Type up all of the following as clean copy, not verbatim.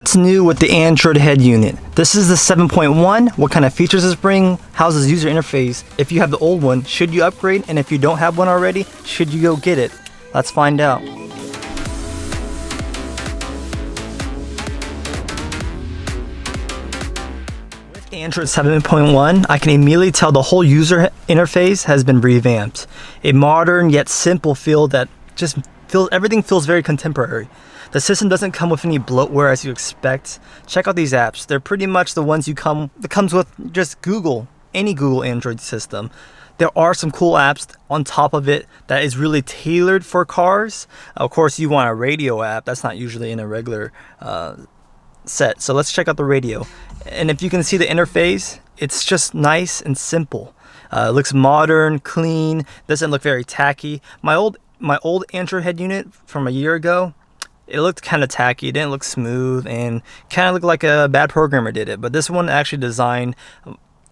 What's new with the Android head unit? This is the 7.1. What kind of features does it bring? How's the user interface? If you have the old one, should you upgrade? And if you don't have one already, should you go get it? Let's find out. With Android 7.1, I can immediately tell the whole user interface has been revamped. A modern yet simple feel that just everything feels very contemporary. The system doesn't come with any bloatware as you expect. Check out these apps. They're pretty much the ones that comes with just Google, any Google Android system. There are some cool apps on top of it that is really tailored for cars. Of course, you want a radio app. That's not usually in a regular set. So let's check out the radio. And if you can see the interface, it's just nice and simple. It looks modern, clean, doesn't look very tacky. My old Android head unit from a year ago, it looked kind of tacky. It didn't look smooth and kind of looked like a bad programmer did it. But this one actually designed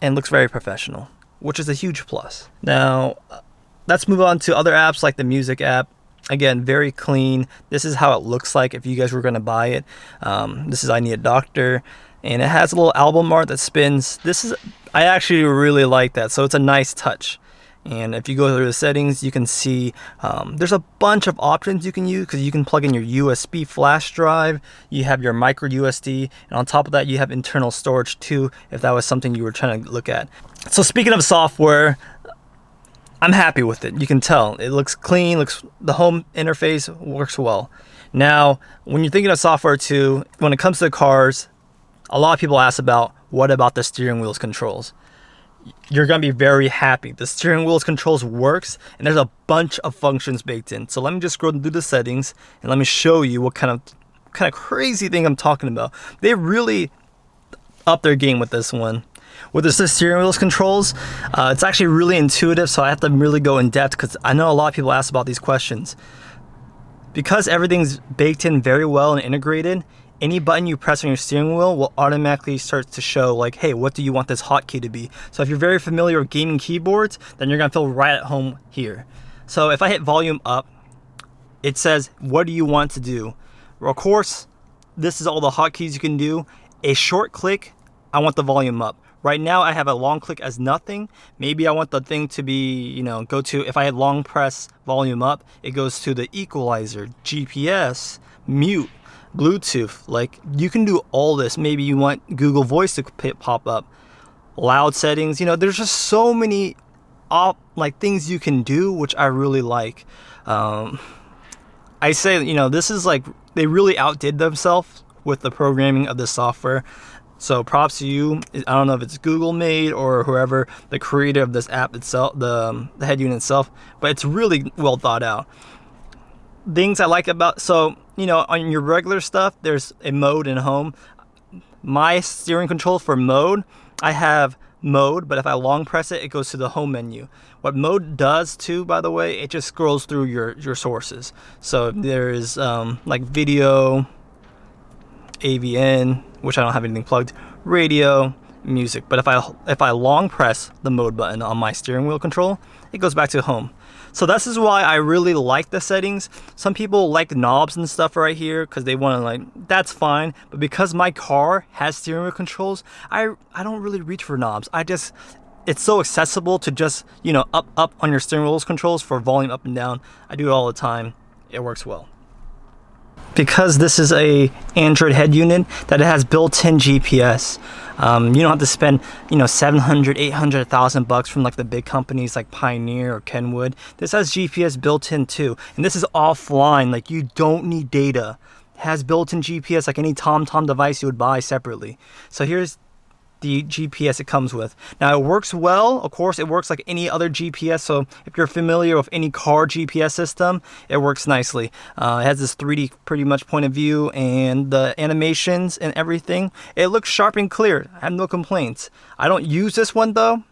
and looks very professional, which is a huge plus. Now, let's move on to other apps like the music app. Again, very clean. This is how it looks like if you guys were going to buy it. This is I Need a Doctor. And it has a little album art that spins. I actually really like that. So it's a nice touch. And if you go through the settings, you can see there's a bunch of options you can use because you can plug in your USB flash drive, you have your micro USB, and on top of that, you have internal storage too, if that was something you were trying to look at. So speaking of software, I'm happy with it. You can tell it looks clean, the home interface works well. Now, when you're thinking of software too, when it comes to cars, a lot of people ask about what about the steering wheel's controls. You're going to be very happy. The steering wheel's controls works, and there's a bunch of functions baked in. So let me just scroll through the settings, and let me show you what kind of crazy thing I'm talking about. They really upped their game with this one. With the steering wheel's controls, it's actually really intuitive, so I have to really go in depth because I know a lot of people ask about these questions. Because everything's baked in very well and integrated, any button you press on your steering wheel will automatically start to show like, hey, what do you want this hotkey to be? So if you're very familiar with gaming keyboards, then you're gonna feel right at home here. So if I hit volume up, it says, what do you want to do? Well, of course, this is all the hotkeys you can do. A short click, I want the volume up. Right now I have a long click as nothing. Maybe I want the thing to be, go to, if I hit long press volume up, it goes to the equalizer, GPS, mute, Bluetooth. Like, you can do all this. Maybe you want Google Voice to pop up, loud settings. There's just so many things you can do, which I really like. I say, this is like, they really outdid themselves with the programming of the software. So props to you. I don't know if it's Google made or whoever the creator of this app itself, the head unit itself, but it's really well thought out. Things I like about, on your regular stuff, there's a mode in home. My steering control for mode, I have mode, but if I long press it, it goes to the home menu. What mode does too, by the way, it just scrolls through your sources. So if there is like video, AVN, which I don't have anything plugged, radio, music. But if I long press the mode button on my steering wheel control, it goes back to home. So this is why I really like the settings. Some people like knobs and stuff right here because they want to that's fine. But because my car has steering wheel controls, I don't really reach for knobs. It's so accessible to just, up on your steering wheel's controls for volume up and down. I do it all the time. It works well. Because this is a Android head unit that it has built-in GPS. You don't have to spend, $700, $800, $1,000 from like the big companies like Pioneer or Kenwood. This has GPS built in too, and this is offline. Like, you don't need data. It has built-in GPS like any TomTom device you would buy separately. So here's the GPS it comes with. Now, it works well. Of course, it works like any other GPS. So if you're familiar with any car GPS system, it works nicely. It has this 3D pretty much point of view, and the animations and everything, it looks sharp and clear. I have no complaints. I don't use this one though.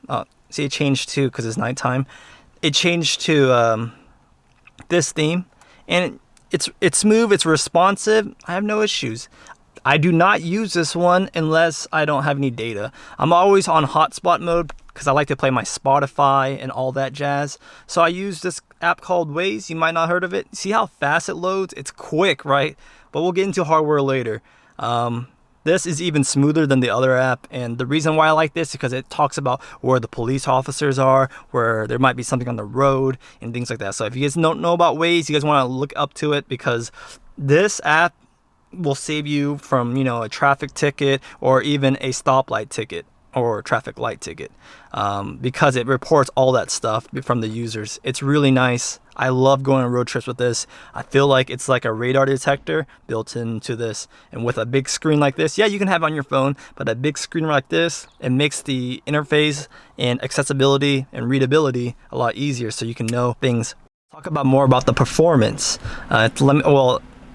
See, it changed too because it's nighttime. It changed to this theme, and it's smooth, it's responsive. I have no issues. I do not use this one unless I don't have any data. I'm always on hotspot mode because I like to play my Spotify and all that jazz. So I use this app called Waze. You might not heard of it. See how fast it loads? It's quick, right? But we'll get into hardware later. This is even smoother than the other app, and the reason why I like this is because it talks about where the police officers are, where there might be something on the road, and things like that. So if you guys don't know about Waze, you guys want to look up to it, because this app will save you from, you know, a traffic ticket or even a stoplight ticket or traffic light ticket, because it reports all that stuff from the users. It's really nice. I love going on road trips with this. I feel like it's like a radar detector built into this, and with a big screen like this, yeah, you can have it on your phone, but a big screen like this, it makes the interface and accessibility and readability a lot easier, so you can know things. Talk about more about the performance.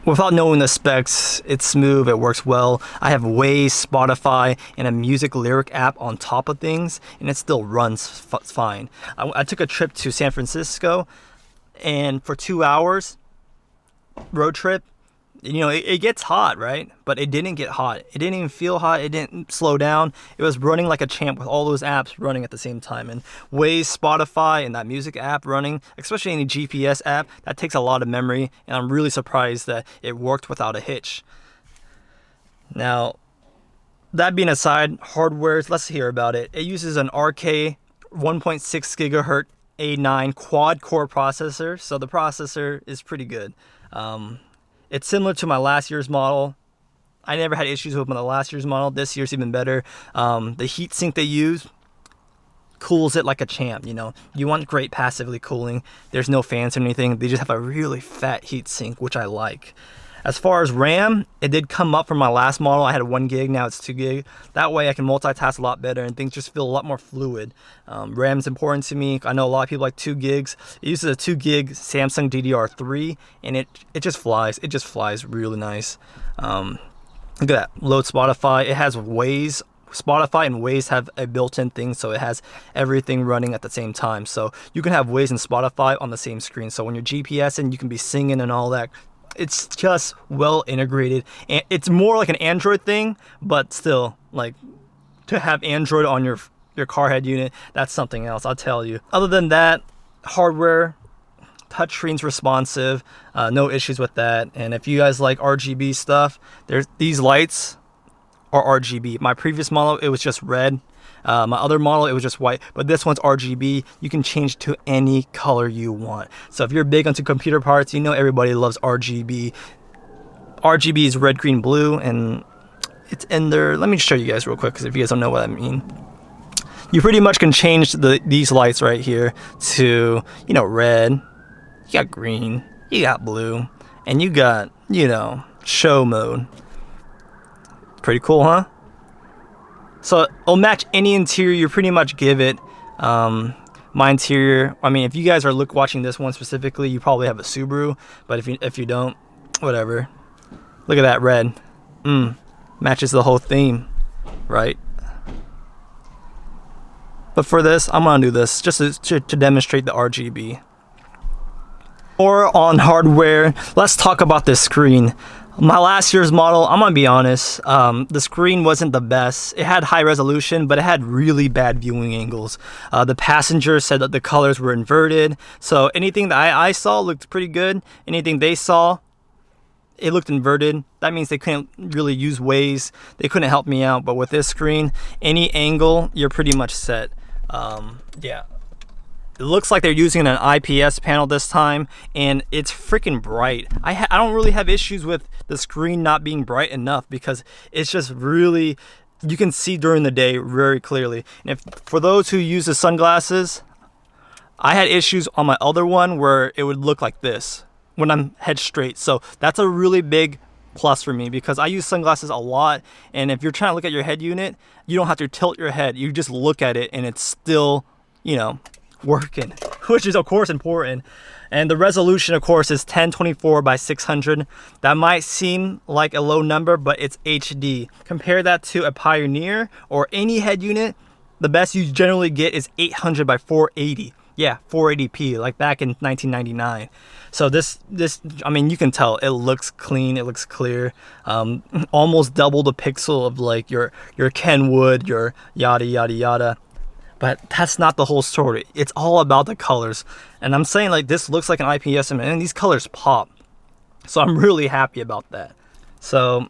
Without knowing the specs, it's smooth, it works well. I have Waze, Spotify, and a music lyric app on top of things, and it still runs fine. I took a trip to San Francisco, and for 2 hours, road trip, you know, it gets hot, right? But it didn't get hot. It didn't even feel hot. It didn't slow down. It was running like a champ with all those apps running at the same time. And Waze, Spotify, and that music app running, especially any GPS app, that takes a lot of memory. And I'm really surprised that it worked without a hitch. Now, that being aside, hardware, let's hear about it. It uses an RK 1.6 gigahertz A9 quad-core processor. So the processor is pretty good. It's similar to my last year's model. I never had issues with my last year's model. This year's even better. The heat sink they use cools it like a champ, you know. You want great passively cooling. There's no fans or anything. They just have a really fat heat sink, which I like. As far as RAM, it did come up from my last model. I had 1 gig, now it's 2 gig. That way I can multitask a lot better and things just feel a lot more fluid. RAM's important to me. I know a lot of people like 2 gigs. It uses a 2 gig Samsung DDR3, and it just flies. It just flies really nice. Look at that, load Spotify. It has Waze. Spotify and Waze have a built-in thing, so it has everything running at the same time. So you can have Waze and Spotify on the same screen. So when you're GPSing, you can be singing and all that. It's just well integrated, and it's more like an Android thing, but still, like, to have Android on your car head unit, that's something else, I'll tell you. Other than that, hardware, touchscreen's responsive, no issues with that. And if you guys like RGB stuff, these lights are RGB. My previous model, it was just red. My other model, it was just white, but this one's RGB. You can change to any color you want. So if you're big into computer parts, you know everybody loves RGB. RGB is red, green, blue, and it's in there. Let me show you guys real quick, because if you guys don't know what I mean. You pretty much can change these lights right here to, you know, red, you got green, you got blue, and you got, you know, show mode. Pretty cool, huh? So it'll match any interior you pretty much give it. My interior, I mean, if you guys are watching this one specifically, you probably have a Subaru, but if you don't, whatever. Look at that red. Matches the whole theme, right? But for this, I'm gonna do this just to demonstrate the RGB. More on hardware, let's talk about this screen. My last year's model, I'm gonna be honest, the screen wasn't the best. It had high resolution, but it had really bad viewing angles. The passenger said that the colors were inverted, so anything that I saw looked pretty good. Anything they saw, it looked inverted. That means they couldn't really use Waze. They couldn't help me out. But with this screen, any angle, you're pretty much set. Yeah. It looks like they're using an IPS panel this time, and it's freaking bright. I don't really have issues with the screen not being bright enough, because it's just really, you can see during the day very clearly. And for those who use the sunglasses, I had issues on my other one where it would look like this when I'm head straight. So that's a really big plus for me, because I use sunglasses a lot, and if you're trying to look at your head unit, you don't have to tilt your head. You just look at it and it's still, you know, working, which is of course important. And the resolution, of course, is 1024 by 600. That might seem like a low number, but it's HD. Compare that to a Pioneer or any head unit, the best you generally get is 800 by 480. Yeah, 480p, like back in 1999. So this, I mean, you can tell it looks clean, it looks clear. Almost double the pixel of like your Kenwood, your yada yada yada. But that's not the whole story. It's all about the colors. And I'm saying, like, this looks like an IPS, and these colors pop. So I'm really happy about that. So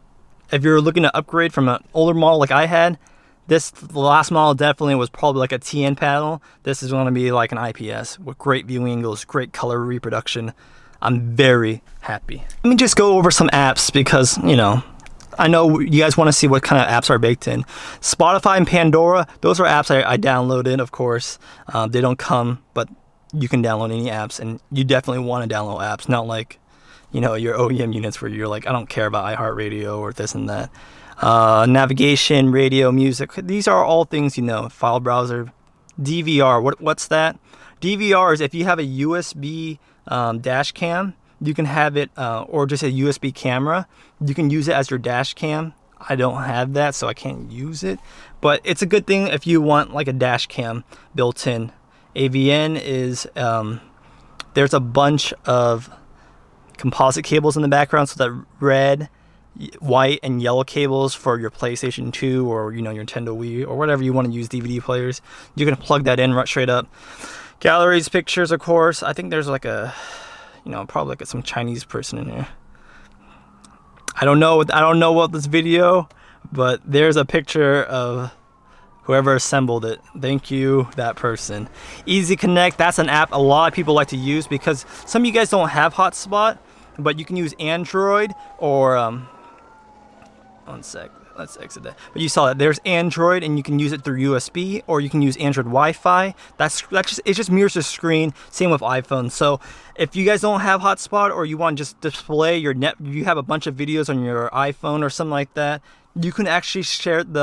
if you're looking to upgrade from an older model like I had, the last model definitely was probably like a TN panel. This is going to be like an IPS with great viewing angles, great color reproduction. I'm very happy. Let me just go over some apps because, you know, I know you guys want to see what kind of apps are baked in. Spotify and Pandora, those are apps I downloaded, of course. They don't come, but you can download any apps, and you definitely want to download apps, not like, you know, your OEM units where you're like, I don't care about iHeartRadio or this and that. Navigation, radio, music, these are all things, you know. File browser, DVR, what's that? DVR is if you have a USB dash cam, you can have it, or just a USB camera, you can use it as your dash cam. I don't have that, so I can't use it, but it's a good thing if you want like a dash cam built in. AVN is, there's a bunch of composite cables in the background, so that red, white, and yellow cables for your PlayStation 2 or, you know, your Nintendo Wii or whatever you want to use DVD players. You can plug that in right straight up. Galleries, pictures, of course. I think there's like a, you know, probably like some Chinese person in here. I don't know what this video, but there's a picture of whoever assembled it. Thank you, that person. Easy Connect, that's an app a lot of people like to use because some of you guys don't have hotspot, but you can use Android or one sec, let's exit that. But you saw that there's Android, and you can use it through USB, or you can use Android Wi-Fi. It just mirrors the screen. Same with iPhone. So if you guys don't have hotspot, or you want to just display your you have a bunch of videos on your iPhone or something like that, you can actually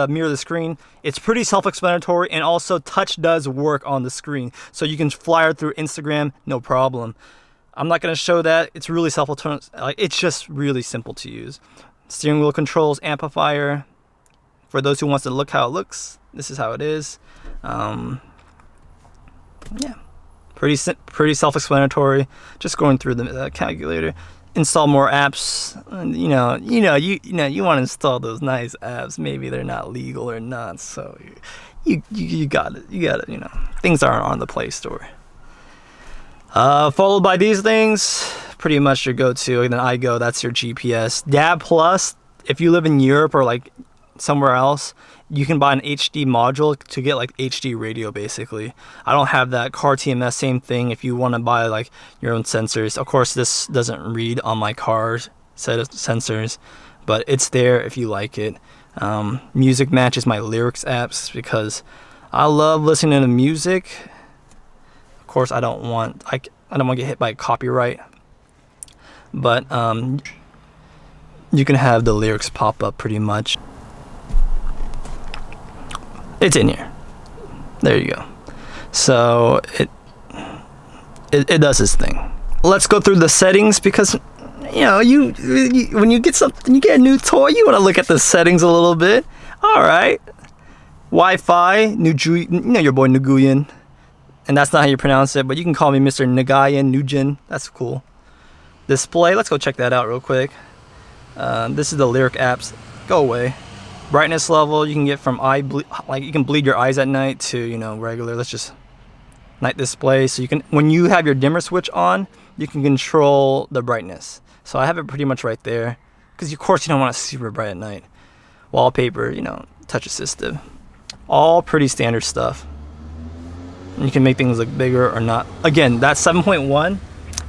mirror the screen. It's pretty self-explanatory, and also touch does work on the screen, so you can flyer through Instagram, no problem. I'm not going to show that. It's really self-explanatory. It's just really simple to use. Steering wheel controls, amplifier. For those who wants to look how it looks, this is how it is. Yeah, pretty self-explanatory. Just going through the calculator. Install more apps. You want to install those nice apps. Maybe they're not legal or not. So you got it. You got it. You know, things aren't on the Play Store. Followed by these things, pretty much your go-to. And then iGo, that's your GPS. DAB Plus, if you live in Europe or like somewhere else, you can buy an HD module to get like HD radio basically. I don't have that. Car TMS, same thing. If you want to buy like your own sensors, of course this doesn't read on my car's set of sensors, but it's there if you like it. Music Match is my lyrics apps because I love listening to music. Of course, I don't want to get hit by copyright, but you can have the lyrics pop up pretty much. It's in here. There you go. So it does its thing. Let's go through the settings because, you know, you when you get something, you get a new toy, you want to look at the settings a little bit. All right. Wi-Fi, you know your boy Nguyen. And that's not how you pronounce it, but you can call me Mr. Nagayan Nugent. That's cool. Display, let's go check that out real quick. This is the lyric apps. Go away. Brightness level, you can get from you can bleed your eyes at night to, you know, regular. Let's just night display. So you can, when you have your dimmer switch on, you can control the brightness. So I have it pretty much right there, because of course you don't want it super bright at night. Wallpaper, you know, touch assistive. All pretty standard stuff. You can make things look bigger or not. Again, that's 7.1.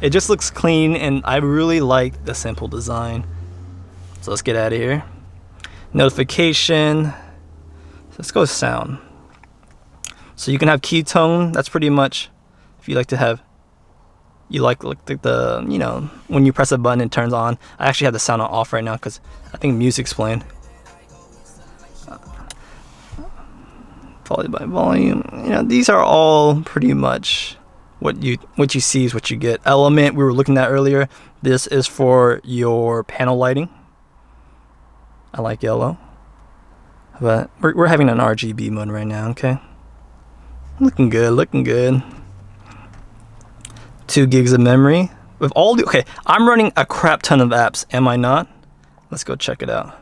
It just looks clean, and I really like the simple design. So let's get out of here. Notification. Let's go sound. So you can have ketone. That's pretty much if you like to have. You like the you know, when you press a button it turns on. I actually have the sound on off right now because I think music's playing. Followed by volume. You know, these are all pretty much what you see is what you get. Element we were looking at earlier. This is for your panel lighting. I like yellow, but we're having an RGB mode right now. Okay, looking good, looking good. 2 gigs of memory with all the. Okay, I'm running a crap ton of apps. Am I not? Let's go check it out.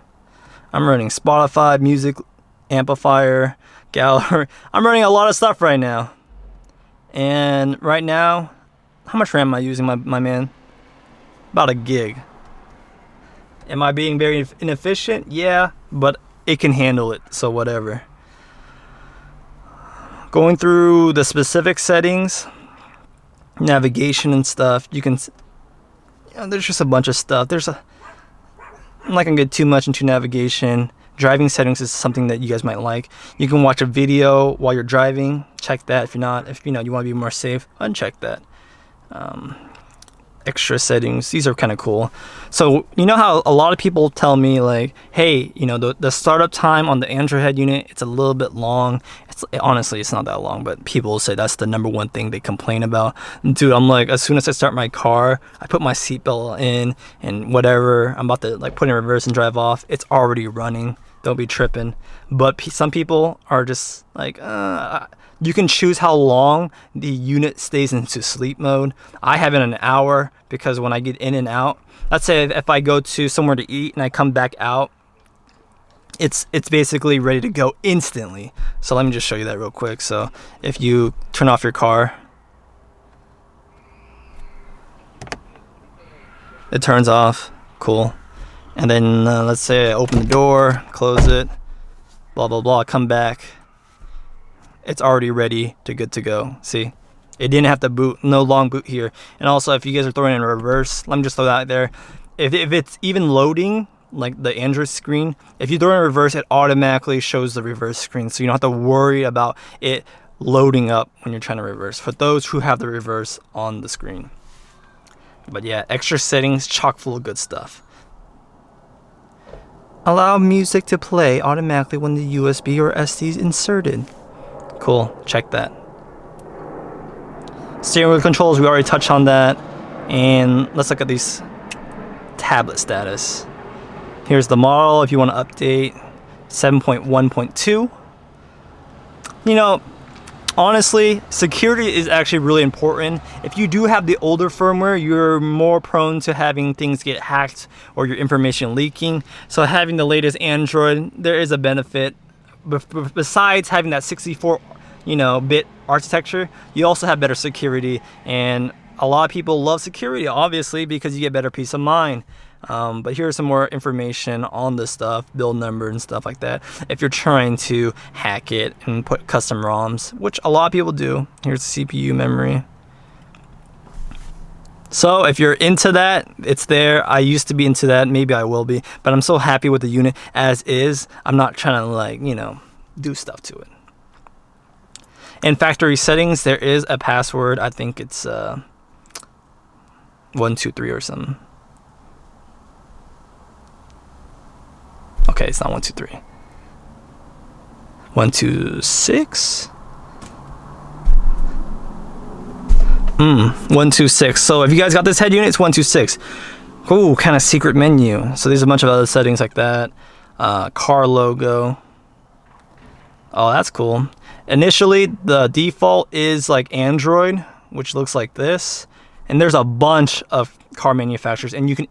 I'm running Spotify, music, amplifier, gallery. I'm running a lot of stuff right now. And right now, how much RAM am I using, my man? About a gig. Am I being very inefficient? Yeah, but it can handle it, so whatever. Going through the specific settings, navigation and stuff, you can, there's just a bunch of stuff. I'm not gonna get too much into navigation. Driving settings is something that you guys might like. You can watch a video while you're driving. Check that. If you want to be more safe, uncheck that. Extra settings, these are kind of cool. So you know how a lot of people tell me like, hey, the startup time on the Android head unit, it's a little bit long. Honestly, it's not that long, but people say that's the number one thing they complain about. Dude, I'm like, as soon as I start my car, I put my seatbelt in and whatever, I'm about to like put in reverse and drive off, it's already running. Don't be tripping. But some people are just like, you can choose how long the unit stays into sleep mode. I have it an hour because when I get in and out, let's say if I go to somewhere to eat and I come back out, it's basically ready to go instantly. So let me just show you that real quick. So if you turn off your car, it turns off. Cool. And then let's say I open the door, close it, blah blah blah, come back, it's already ready to good to go. See, it didn't have to boot, no long boot here. And also, if you guys are throwing in reverse, let me just throw that out there, if it's even loading like the Android screen, if you throw in reverse, it automatically shows the reverse screen, so you don't have to worry about it loading up when you're trying to reverse, for those who have the reverse on the screen. But yeah, extra settings, chock full of good stuff. Allow music to play automatically when the USB or SD is inserted. Cool, check that. Steering wheel controls, we already touched on that. And let's look at these tablet status. Here's the model if you want to update, 7.1.2. Honestly, security is actually really important. If you do have the older firmware, you're more prone to having things get hacked or your information leaking. So having the latest Android, there is a benefit. Besides having that 64-bit architecture, you also have better security. And a lot of people love security, obviously, because you get better peace of mind. But here's some more information on this stuff, build number and stuff like that, if you're trying to hack it and put custom ROMs, which a lot of people do. Here's the CPU memory. So if you're into that, it's there. I used to be into that, maybe I will be, but I'm so happy with the unit as is. I'm not trying to do stuff to it. In factory settings, there is a password. I think it's 123 or something. Okay, it's not 123. 126. 126. So if you guys got this head unit, it's 126. Ooh, kind of secret menu. So there's a bunch of other settings like that. Car logo. Oh, that's cool. Initially, the default is like Android, which looks like this. And there's a bunch of car manufacturers, and you can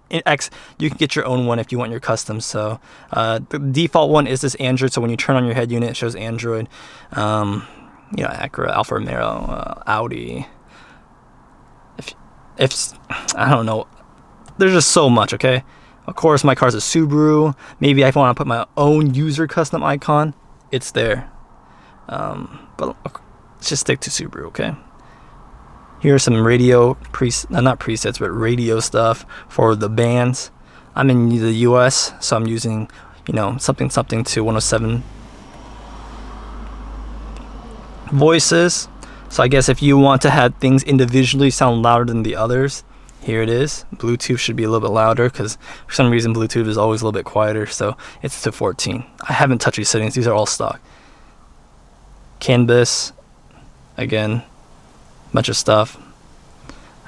get your own one if you want your custom. So the default one is this Android. So when you turn on your head unit, it shows Android. Acura, Alfa Romeo, Audi. If I don't know, there's just so much. Okay, of course my car's a Subaru. Maybe I want to put my own user custom icon. It's there, but let's just stick to Subaru. Okay. Here are some radio not presets, but radio stuff for the bands. I'm in the US, so I'm using, something to 107 voices. So I guess if you want to have things individually sound louder than the others, here it is. Bluetooth should be a little bit louder because for some reason Bluetooth is always a little bit quieter, so it's to 14. I haven't touched these settings, these are all stock. Canvas, again, bunch of stuff.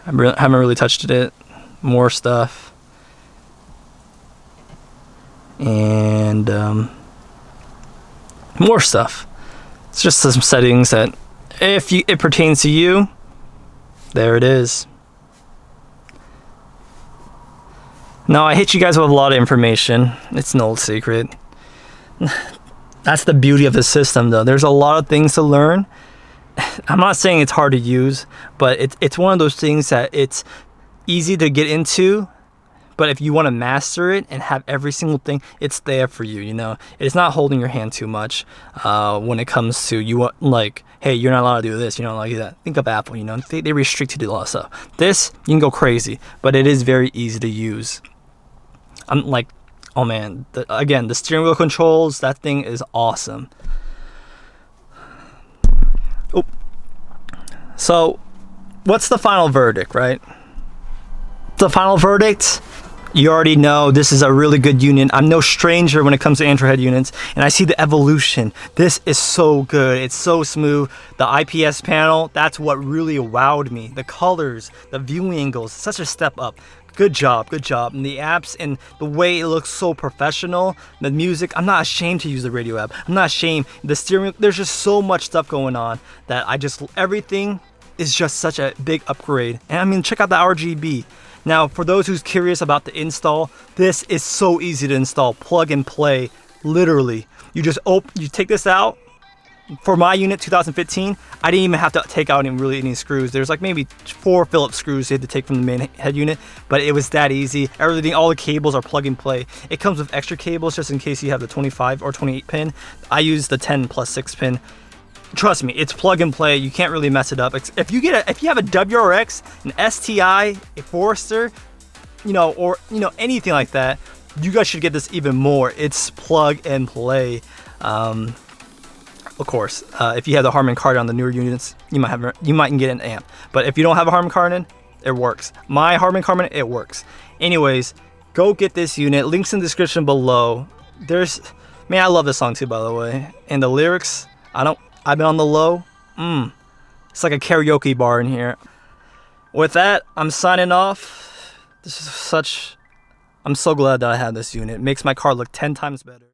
I haven't really touched it. More stuff. And more stuff. It's just some settings that if it pertains to you, there it is. Now I hit you guys with a lot of information. It's no secret. That's the beauty of the system though. There's a lot of things to learn. I'm not saying it's hard to use, but it's one of those things that it's easy to get into, But if you want to master it and have every single thing, it's there for you, It's not holding your hand too much when it comes to you want, like, hey, you're not allowed to do this, you're not allowed to do that. Think of Apple, they restrict you to a lot of stuff. This, you can go crazy, but it is very easy to use. I'm like, oh man, again, the steering wheel controls, that thing is awesome. Oh. So, what's the final verdict, right? The final verdict, you already know this is a really good unit. I'm no stranger when it comes to Android head units, and I see the evolution. This is so good. It's so smooth. The IPS panel, that's what really wowed me. The colors, the viewing angles, such a step up. Good job, good job. And the apps and the way it looks so professional. The music, I'm not ashamed to use the radio app. I'm not ashamed. The steering, there's just so much stuff going on that everything is just such a big upgrade. And I mean, check out the RGB. Now, for those who's curious about the install, this is so easy to install. Plug and play, literally. You just you take this out. For my unit, 2015, I didn't even have to take out any screws. There's like maybe 4 Phillips screws you had to take from the main head unit, but it was that easy. Everything, all the cables are plug and play. It comes with extra cables just in case you have the 25 or 28 pin. I use the 10 plus 6 pin. Trust me, it's plug and play. You can't really mess it up. If you have a WRX, an STI, a Forester, or anything like that, you guys should get this even more. It's plug and play. Of course, if you have the Harman Kardon on the newer units, you might get an amp. But if you don't have a Harman Kardon, it works. My Harman Kardon, it works. Anyways, go get this unit. Links in the description below. Man, I love this song too, by the way. And the lyrics, I've been on the low. It's like a karaoke bar in here. With that, I'm signing off. I'm so glad that I have this unit. It makes my car look 10 times better.